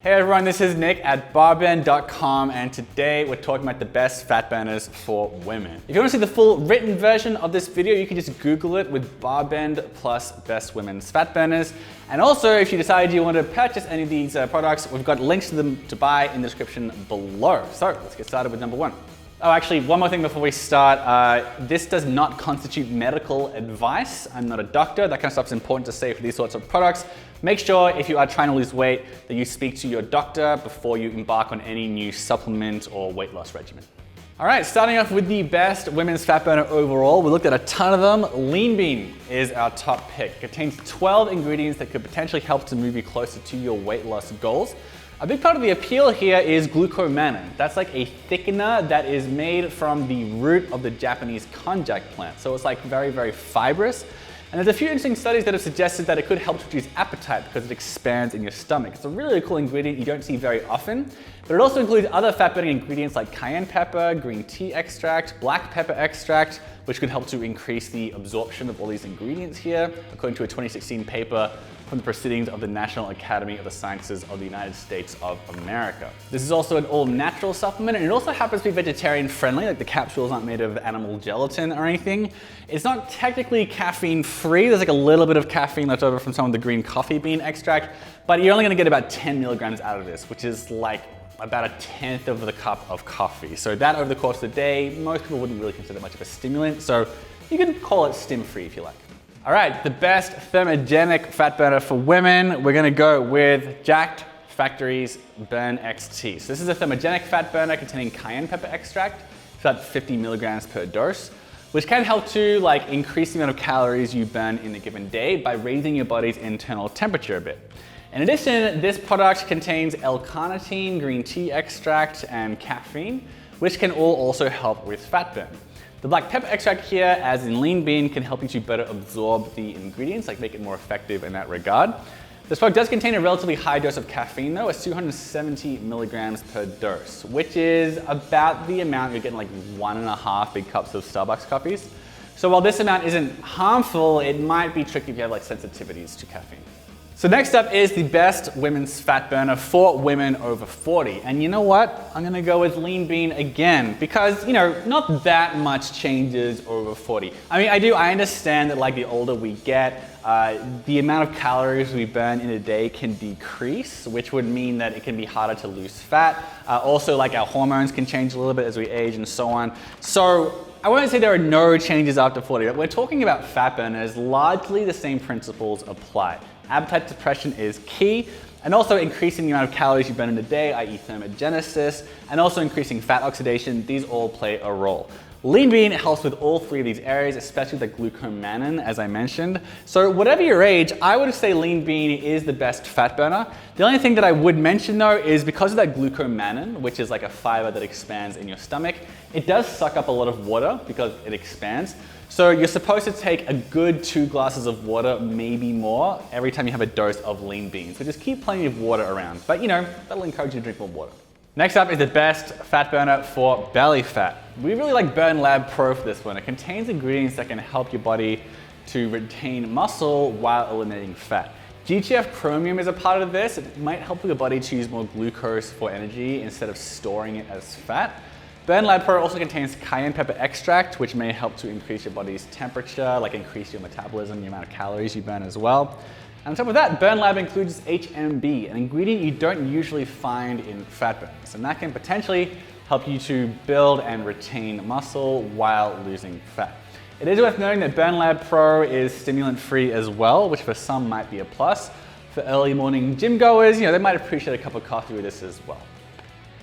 Hey everyone, this is Nick at BarBend.com, and today we're talking about the best fat burners for women. If you want to see the full written version of this video, you can just Google it with BarBend plus best women's fat burners. And also, if you decide you want to purchase any of these products, we've got links to them to buy in the description below. So let's get started with number one. Oh, actually, one more thing before we start. This does not constitute medical advice. I'm not a doctor. That kind of stuff is important to say for these sorts of products. Make sure if you are trying to lose weight that you speak to your doctor before you embark on any new supplement or weight loss regimen. All right, starting off with the best women's fat burner overall. We looked at a ton of them. Leanbean is our top pick. It contains 12 ingredients that could potentially help to move you closer to your weight loss goals. A big part of the appeal here is glucomannan. That's like a thickener that is made from the root of the Japanese konjac plant. So it's like very, very fibrous. And there's a few interesting studies that have suggested that it could help to reduce appetite because it expands in your stomach. It's a really cool ingredient you don't see very often, but it also includes other fat burning ingredients like cayenne pepper, green tea extract, black pepper extract, which could help to increase the absorption of all these ingredients here, according to a 2016 paper from the Proceedings of the National Academy of the Sciences of the United States of America. This is also an all-natural supplement, and it also happens to be vegetarian friendly, like the capsules aren't made of animal gelatin or anything. It's not technically caffeine free. There's like a little bit of caffeine left over from some of the green coffee bean extract, but you're only gonna get about 10 milligrams out of this, which is like about a tenth of the cup of coffee. So that over the course of the day, most people wouldn't really consider much of a stimulant. So you can call it stim-free if you like. All right, the best thermogenic fat burner for women, we're gonna go with Jacked Factory's Burn XT. So this is a thermogenic fat burner containing cayenne pepper extract. It's about 50 milligrams per dose, which can help to increase the amount of calories you burn in a given day by raising your body's internal temperature a bit. In addition, this product contains L-carnitine, green tea extract, and caffeine, which can all also help with fat burn. The black pepper extract here, as in Leanbean, can help you to better absorb the ingredients, make it more effective in that regard. This product does contain a relatively high dose of caffeine though, it's 270 milligrams per dose, which is about the amount you're getting 1.5 big cups of Starbucks coffees. So while this amount isn't harmful, it might be tricky if you have sensitivities to caffeine. So next up is the best women's fat burner for women over 40. And you know what? I'm gonna go with Leanbean again because, not that much changes over 40. I understand that the older we get, the amount of calories we burn in a day can decrease, which would mean that it can be harder to lose fat. Also, our hormones can change a little bit as we age and so on. So I won't say there are no changes after 40, but we're talking about fat burners, largely the same principles apply. Appetite suppression is key, and also increasing the amount of calories you burn in a day, i.e. thermogenesis, and also increasing fat oxidation. These all play a role. Leanbean helps with all three of these areas, especially the glucomannan, as I mentioned. So whatever your age, I would say Leanbean is the best fat burner. The only thing that I would mention though is because of that glucomannan, which is like a fiber that expands in your stomach, it does suck up a lot of water because it expands. So you're supposed to take a good 2 glasses of water, maybe more, every time you have a dose of Leanbean. So just keep plenty of water around, but that'll encourage you to drink more water. Next up is the best fat burner for belly fat. We really like Burn Lab Pro for this one. It contains ingredients that can help your body to retain muscle while eliminating fat. GTF chromium is a part of this. It might help your body to use more glucose for energy instead of storing it as fat. Burn Lab Pro also contains cayenne pepper extract, which may help to increase your body's temperature, increase your metabolism, the amount of calories you burn as well. And on top of that, Burn Lab includes HMB, an ingredient you don't usually find in fat burners, and that can potentially help you to build and retain muscle while losing fat. It is worth noting that Burn Lab Pro is stimulant-free as well, which for some might be a plus. For early morning gym goers, they might appreciate a cup of coffee with this as well.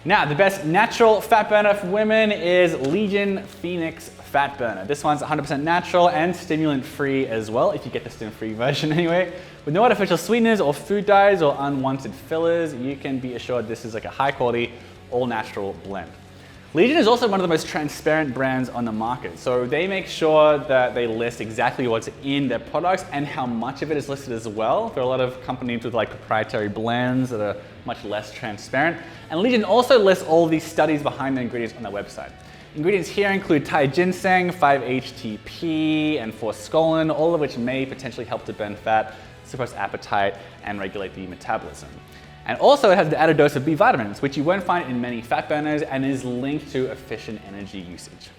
Now, the best natural fat burner for women is Legion Phoenix Fat Burner. This one's 100% natural and stimulant-free as well, if you get the stim-free version anyway. With no artificial sweeteners or food dyes or unwanted fillers, you can be assured this is a high-quality, all-natural blend. Legion is also one of the most transparent brands on the market. So they make sure that they list exactly what's in their products and how much of it is listed as well. There are a lot of companies with proprietary blends that are much less transparent. And Legion also lists all these studies behind the ingredients on their website. Ingredients here include Thai ginseng, 5-HTP, and forskolin, all of which may potentially help to burn fat, suppress appetite, and regulate the metabolism. And also it has the added dose of B vitamins, which you won't find in many fat burners and is linked to efficient energy usage.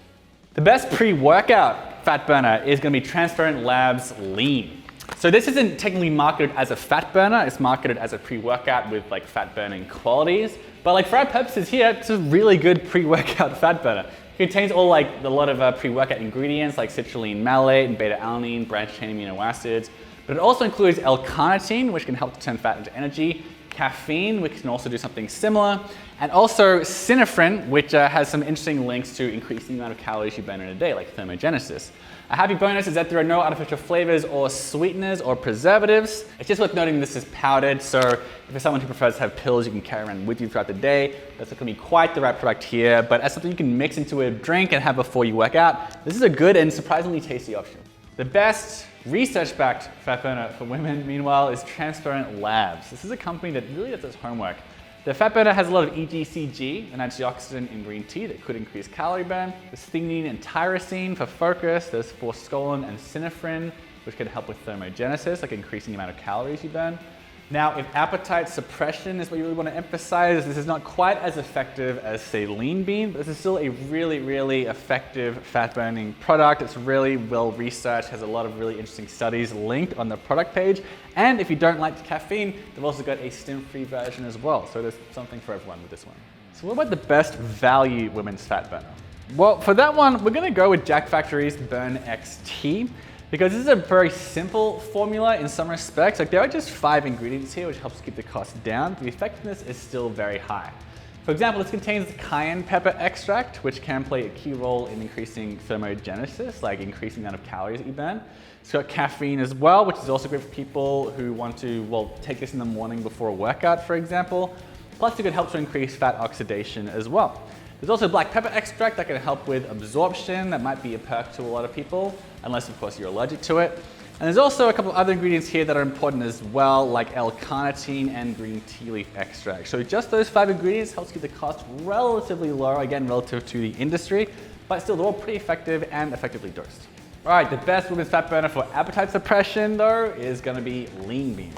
The best pre-workout fat burner is going to be Transparent Labs Lean. So this isn't technically marketed as a fat burner, it's marketed as a pre-workout with like fat burning qualities. But like for our purposes here, it's a really good pre-workout fat burner. It contains a lot of pre-workout ingredients like citrulline malate and beta-alanine, branched-chain amino acids. But it also includes L-carnitine, which can help to turn fat into energy, caffeine, which can also do something similar, and also synephrine, which has some interesting links to increasing the amount of calories you burn in a day, like thermogenesis. A happy bonus is that there are no artificial flavors or sweeteners or preservatives. It's just worth noting this is powdered, so if you're someone who prefers to have pills you can carry around with you throughout the day, that's not going to be quite the right product here, but as something you can mix into a drink and have before you work out, this is a good and surprisingly tasty option. The best research-backed fat burner for women, meanwhile, is Transparent Labs. This is a company that really does its homework. The fat burner has a lot of EGCG, an antioxidant in green tea that could increase calorie burn. There's theanine and tyrosine for focus. There's forskolin and synephrine, which can help with thermogenesis, like increasing the amount of calories you burn. Now, if appetite suppression is what you really want to emphasize, this is not quite as effective as, say, Leanbean, but this is still a really, really effective fat burning product. It's really well researched, has a lot of really interesting studies linked on the product page. And if you don't like the caffeine, they've also got a stim-free version as well. So there's something for everyone with this one. So what about the best value women's fat burner? Well, for that one, we're going to go with Jack Factory's Burn XT. Because this is a very simple formula in some respects. Like there are just 5 ingredients here, which helps keep the cost down. The effectiveness is still very high. For example, this contains cayenne pepper extract, which can play a key role in increasing thermogenesis, like increasing the amount of calories that you burn. It's got caffeine as well, which is also great for people who want to, take this in the morning before a workout, for example. Plus, it could help to increase fat oxidation as well. There's also black pepper extract that can help with absorption. That might be a perk to a lot of people, unless of course you're allergic to it. And there's also a couple of other ingredients here that are important as well, like L-carnitine and green tea leaf extract. So just those 5 ingredients helps keep the cost relatively low, again, relative to the industry, but still they're all pretty effective and effectively dosed. All right, the best women's fat burner for appetite suppression though is gonna be Leanbean.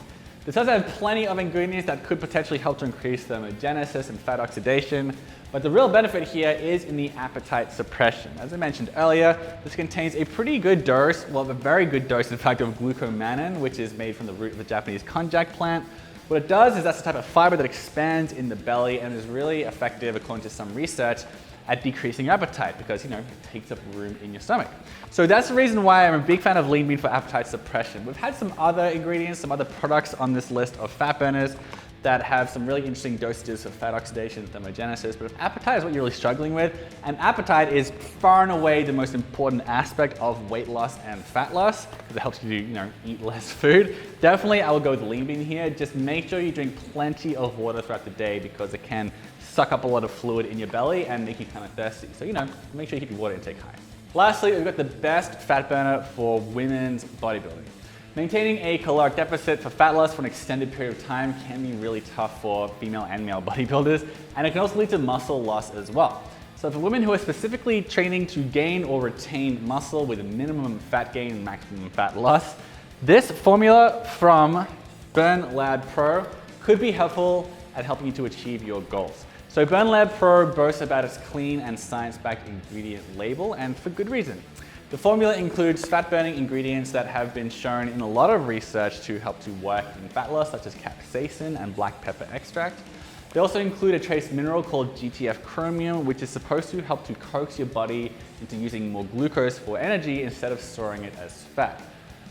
This does have plenty of ingredients that could potentially help to increase thermogenesis and fat oxidation, but the real benefit here is in the appetite suppression. As I mentioned earlier, this contains a pretty good dose, a very good dose in fact, of glucomannan, which is made from the root of the Japanese konjac plant. What it does is that's the type of fiber that expands in the belly and is really effective, according to some research, at decreasing appetite because, it takes up room in your stomach. So that's the reason why I'm a big fan of Leanbean for appetite suppression. We've had some other ingredients, some other products on this list of fat burners that have some really interesting dosages of fat oxidation and thermogenesis, but if appetite is what you're really struggling with, and appetite is far and away the most important aspect of weight loss and fat loss, because it helps you to, eat less food, definitely I would go with Leanbean here. Just make sure you drink plenty of water throughout the day because it can suck up a lot of fluid in your belly and make you kind of thirsty. So, make sure you keep your water intake high. Lastly, we've got the best fat burner for women's bodybuilding. Maintaining a caloric deficit for fat loss for an extended period of time can be really tough for female and male bodybuilders, and it can also lead to muscle loss as well. So for women who are specifically training to gain or retain muscle with a minimum fat gain and maximum fat loss, this formula from Burn Lab Pro could be helpful at helping you to achieve your goals. So Burn Lab Pro boasts about its clean and science-backed ingredient label, and for good reason. The formula includes fat-burning ingredients that have been shown in a lot of research to help to work in fat loss, such as capsaicin and black pepper extract. They also include a trace mineral called GTF chromium, which is supposed to help to coax your body into using more glucose for energy instead of storing it as fat.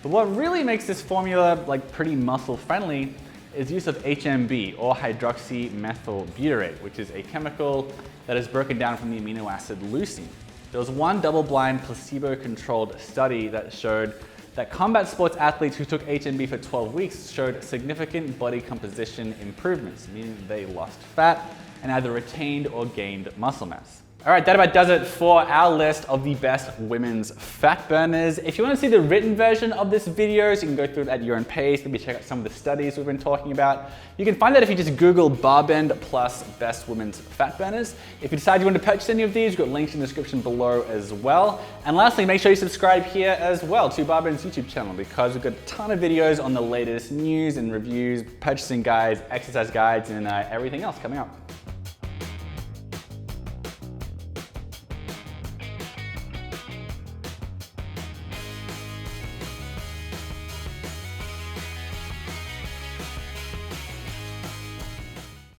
But what really makes this formula pretty muscle-friendly is use of HMB, or hydroxymethylbutyrate, which is a chemical that is broken down from the amino acid leucine. There was one double-blind placebo-controlled study that showed that combat sports athletes who took HMB for 12 weeks showed significant body composition improvements, meaning they lost fat and either retained or gained muscle mass. All right, that about does it for our list of the best women's fat burners. If you want to see the written version of this video, so you can go through it at your own pace, maybe check out some of the studies we've been talking about. You can find that if you just Google BarBend plus best women's fat burners. If you decide you want to purchase any of these, you've got links in the description below as well. And lastly, make sure you subscribe here as well to BarBend's YouTube channel, because we've got a ton of videos on the latest news and reviews, purchasing guides, exercise guides, and everything else coming up.